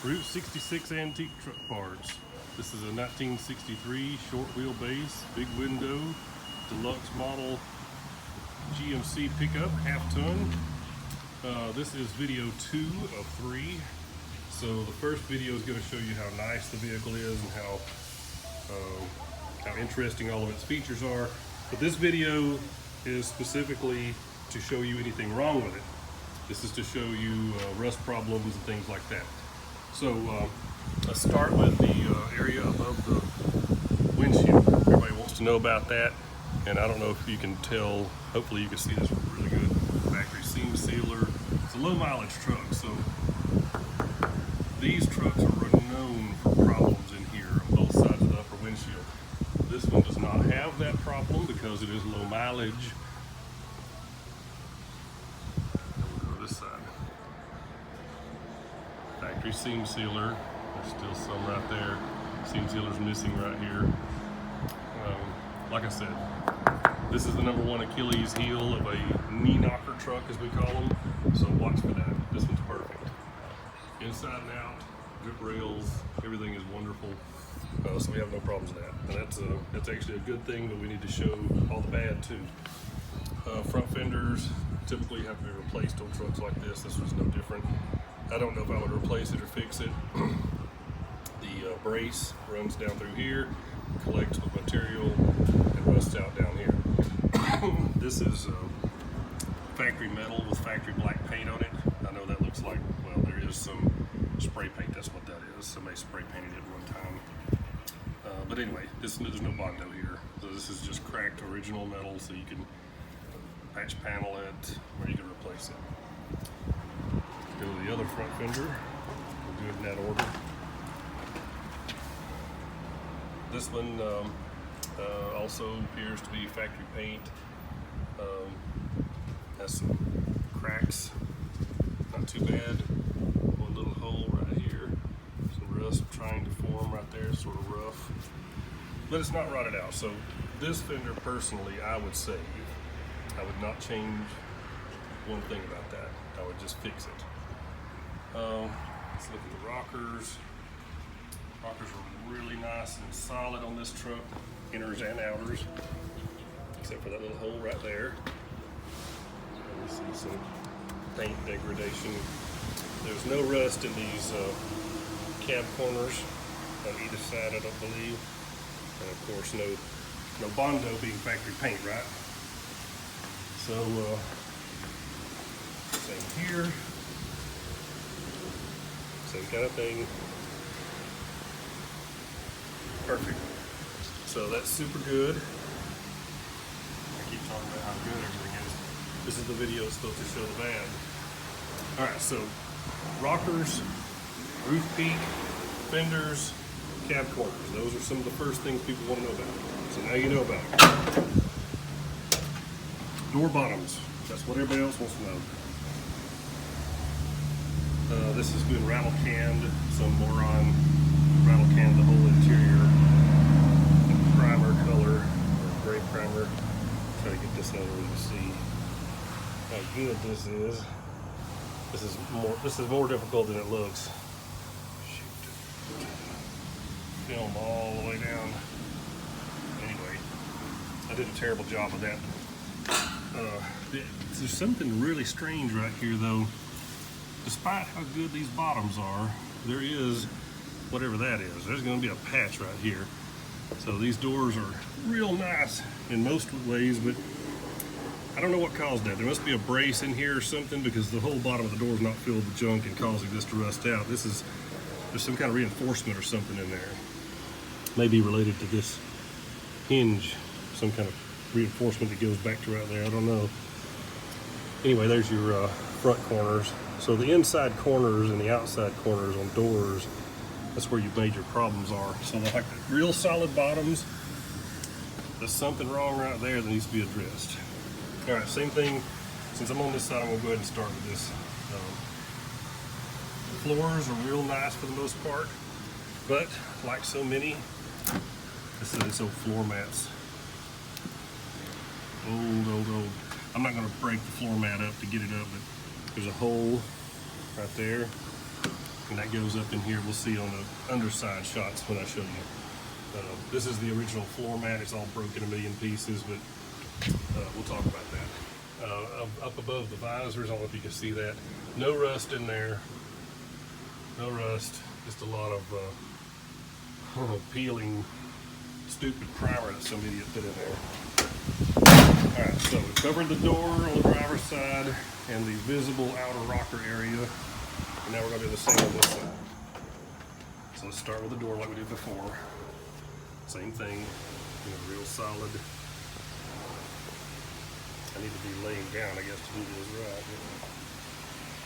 Route 66 antique truck parts. This is a 1963 short wheelbase, big window, deluxe model GMC pickup, half-ton. This is video 2 of 3. So the first video is going to show you how nice the vehicle is and how interesting all of its features are. But this video is specifically to show you anything wrong with it. This is to show you rust problems and things like that. So let's start with the area above the windshield. Everybody wants to know about that, and I don't know if you can tell. Hopefully you can see this really good. Factory seam sealer. It's a low mileage truck, so these trucks are known for problems in here on both sides of the upper windshield. This one does not have that problem because it is low mileage. Factory seam sealer. There's still some right there. Seam sealer's missing right here. Like I said, this is the #1 Achilles heel of a knee knocker truck, as we call them. So watch for that. This one's perfect. Inside and out, drip rails, everything is wonderful. So we have no problems with that. And that's actually a good thing, but we need to show all the bad too. Front fenders typically have to be replaced on trucks like this. This one's no different. I don't know if I would replace it or fix it. The brace runs down through here, collects with material, and rusts out down here. This is factory metal with factory black paint on it. I know that looks like, well, there is some spray paint. That's what that is. Somebody spray painted it one time. But anyway, there's no Bondo here. So this is just cracked original metal, so you can patch panel it or you can replace it. Go to the other front fender. We'll do it in that order. This one also appears to be factory paint. Has some cracks, not too bad. One little hole right here. Some rust trying to form right there, sort of rough. But it's not rotted out. So this fender personally, I would save. I would not change one thing about that. I would just fix it. Let's look at the rockers. Rockers are really nice and solid on this truck, inners and outers, except for that little hole right there. We see some paint degradation. There's no rust in these cab corners on either side, I don't believe. And of course, no Bondo being factory paint, right? So, same here. Same kind of thing. Perfect. So that's super good. I keep talking about how good everything is. This is the video that's supposed to show the bad. Alright, so rockers, roof peak, fenders, cab corners. Those are some of the first things people want to know about. So now you know about it. Door bottoms. That's what everybody else wants to know. This has been rattle canned. Some moron rattle canned the whole interior in primer color, or gray primer. Try to get this out where you see how good this is. This is more difficult than it looks. Shoot. Film all the way down. Anyway, I did a terrible job of that. There's something really strange right here though. Despite how good these bottoms are, there is, whatever that is, there's going to be a patch right here. So these doors are real nice in most ways, but I don't know what caused that. There must be a brace in here or something, because the whole bottom of the door is not filled with junk and causing this to rust out. There's some kind of reinforcement or something in there. Maybe related to this hinge, some kind of reinforcement that goes back to right there. I don't know. Anyway, there's your front corners. So the inside corners and the outside corners on doors, that's where your major problems are. So like real solid bottoms, there's something wrong right there that needs to be addressed. All right, same thing. Since I'm on this side, I'm gonna go ahead and start with this. The floors are real nice for the most part, but like so many, this old floor mats. Old. I'm not gonna break the floor mat up to get it up, but there's a hole right there. and that goes up in here. We'll see on the underside shots when I show you. This is the original floor mat. It's all broken a million pieces, but we'll talk about that. Up above the visors, I don't know if you can see that. No rust in there. No rust. Just a lot of peeling, stupid primer that some idiot put in there. Alright, so we covered the door on the driver's side and the visible outer rocker area. And now we're going to do the same on this side. So let's start with the door like we did before. Same thing, real solid. I need to be laying down, I guess, to do this right.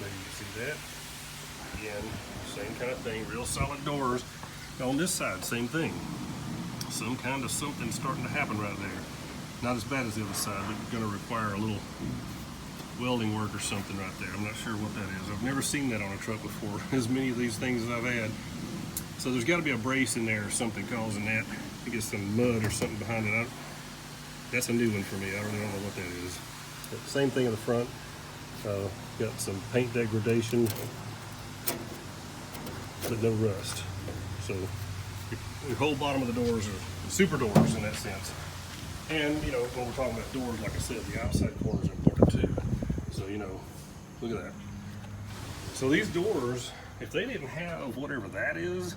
Maybe you can see that. Again, same kind of thing, real solid doors. On this side, same thing. Some kind of something starting to happen right there. Not as bad as the other side, but going to require a little welding work or something right there. I'm not sure what that is. I've never seen that on a truck before, as many of these things as I've had. So there's got to be a brace in there or something causing that. I think it's some mud or something behind it. That's a new one for me. I really don't know what that is. But same thing in the front. Got some paint degradation, but no rust. So the whole bottom of the doors are super doors in that sense. And when we're talking about doors, like I said, the outside corners are important too. So look at that. So these doors, if they didn't have whatever that is,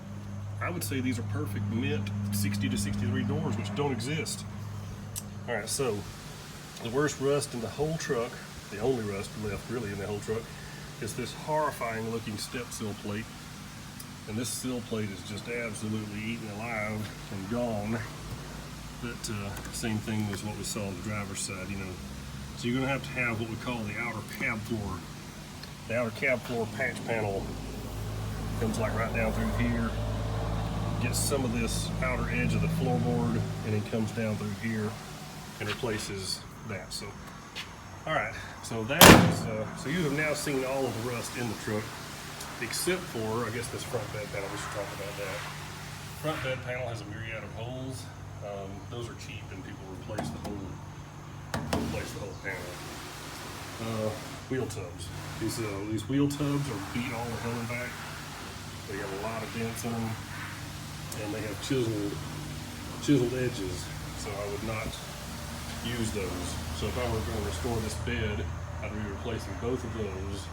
I would say these are perfect mint 60 to 63 doors, which don't exist. All right, so the worst rust in the whole truck, the only rust left really in the whole truck, is this horrifying looking step sill plate. And this sill plate is just absolutely eaten alive and gone. But same thing as what we saw on the driver's side, So you're gonna have to have what we call the outer cab floor. The outer cab floor patch panel comes like right down through here, gets some of this outer edge of the floorboard, and then comes down through here and replaces that. So, all right, so that is, so you have now seen all of the rust in the truck, except for, I guess, this front bed panel. We should talk about that. Front bed panel has a myriad of holes. Those are cheap, and people replace the whole panel. Wheel tubs. These wheel tubs are beat all the hell and back. They have a lot of dents in them, and they have chiseled edges. So I would not use those. So if I were going to restore this bed, I'd be replacing both of those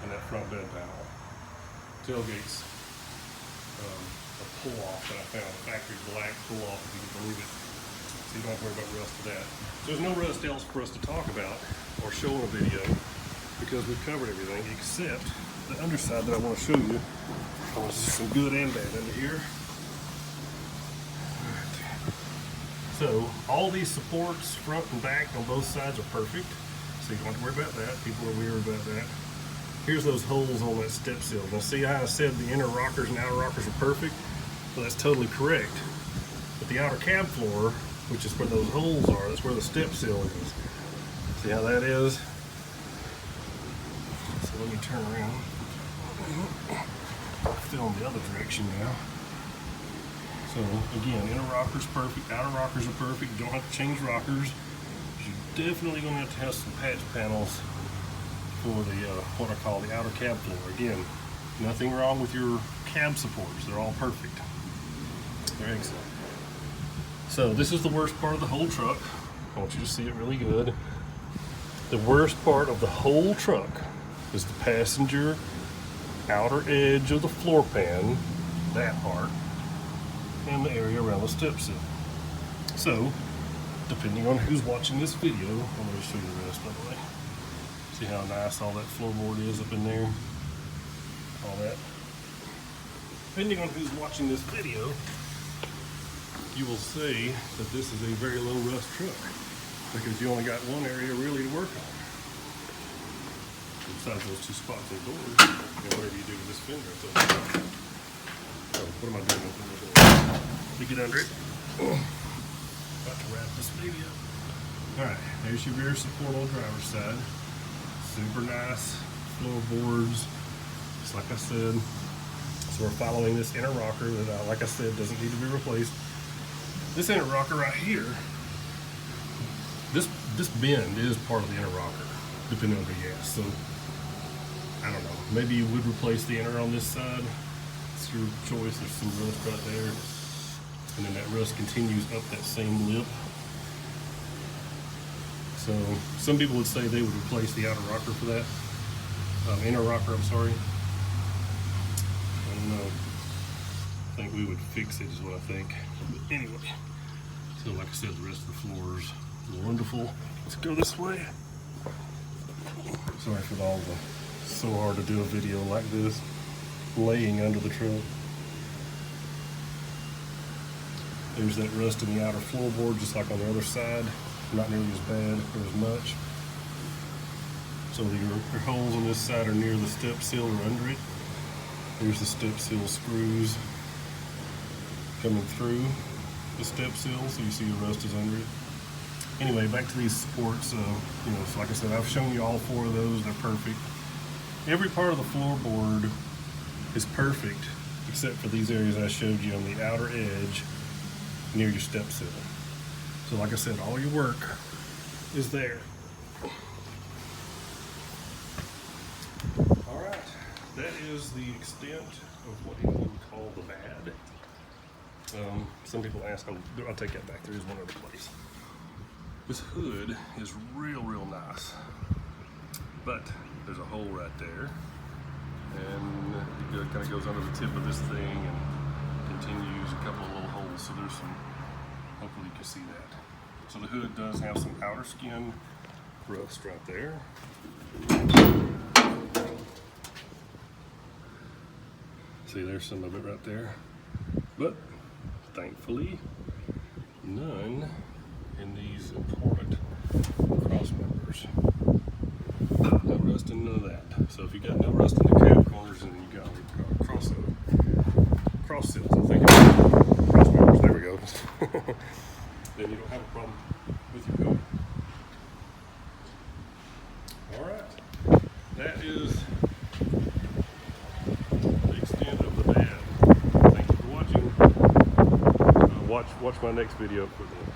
and that front bed panel. Tailgates, a pull-off that I found, a factory black pull-off, if you can believe it. So you don't have to worry about rust for that. So there's no rust else for us to talk about or show in a video because we've covered everything except the underside that I want to show you. I want to see some good and bad under here. So all these supports, front and back on both sides are perfect. So you don't have to worry about that. People are weird about that. Here's those holes on that step sill. Now see how I said the inner rockers and outer rockers are perfect? Well, that's totally correct. But the outer cab floor, which is where those holes are, that's where the step sill is. See how that is? So let me turn around. Film the other direction now. So again, inner rockers perfect, outer rockers are perfect. You don't have to change rockers. You're definitely going to have some patch panels for the what I call the outer cab floor. Again, nothing wrong with your cab supports. They're all perfect. They're excellent. So this is the worst part of the whole truck. I want you to see it really good. The worst part of the whole truck is the passenger outer edge of the floor pan, that part, and the area around the step sill. So, depending on who's watching this video, I'm going to show you the rest, by the way. See how nice all that floorboard is up in there? All that. Depending on who's watching this video, you will see that this is a very low rust truck because you only got one area really to work on. Besides those two spots in the doors, and whatever you do with this fender, it's okay. So, what am I doing opening the door? Let me get under it. About to wrap this baby up. Alright, there's your rear support on the driver's side. Super nice floorboards, just like I said. So we're following this inner rocker that, like I said, doesn't need to be replaced. This inner rocker right here, this bend is part of the inner rocker, depending on the gas. So I don't know, maybe you would replace the inner on this side. It's your choice. There's some rust right there. And then that rust continues up that same lip. So some people would say they would replace the outer rocker for that. Inner rocker, I'm sorry. I don't know. I think we would fix it is what I think. But anyway, so like I said, the rest of the floor is wonderful. Let's go this way. Sorry for all the, so hard to do a video like this, laying under the truck. There's that rust in the outer floorboard, just like on the other side. Not nearly as bad or as much. So your holes on this side are near the step seal or under it. There's the step seal screws coming through the step seal, so you see the rust is under it. Anyway, back to these supports. So like I said, I've shown you all 4 of those. They're perfect. Every part of the floorboard is perfect except for these areas I showed you on the outer edge near your step seal. So like I said, all your work is there. All right, that is the extent of what you would call the bad. Some people ask, I'll take that back, there is one other place. This hood is real nice, but there's a hole right there, and it kind of goes under the tip of this thing and continues a couple of little holes, so there's some, hopefully you can see that. So the hood does have some outer skin rust right there. See, there's some of it right there, but thankfully none in these important cross members. No rust and none of that. So if you got no rust in the cab corners and you got cross seals, I think cross members, there we go. Then you don't have a problem with your hood. Alright, that is the extent of the bad. Thank you for watching. Watch my next video for the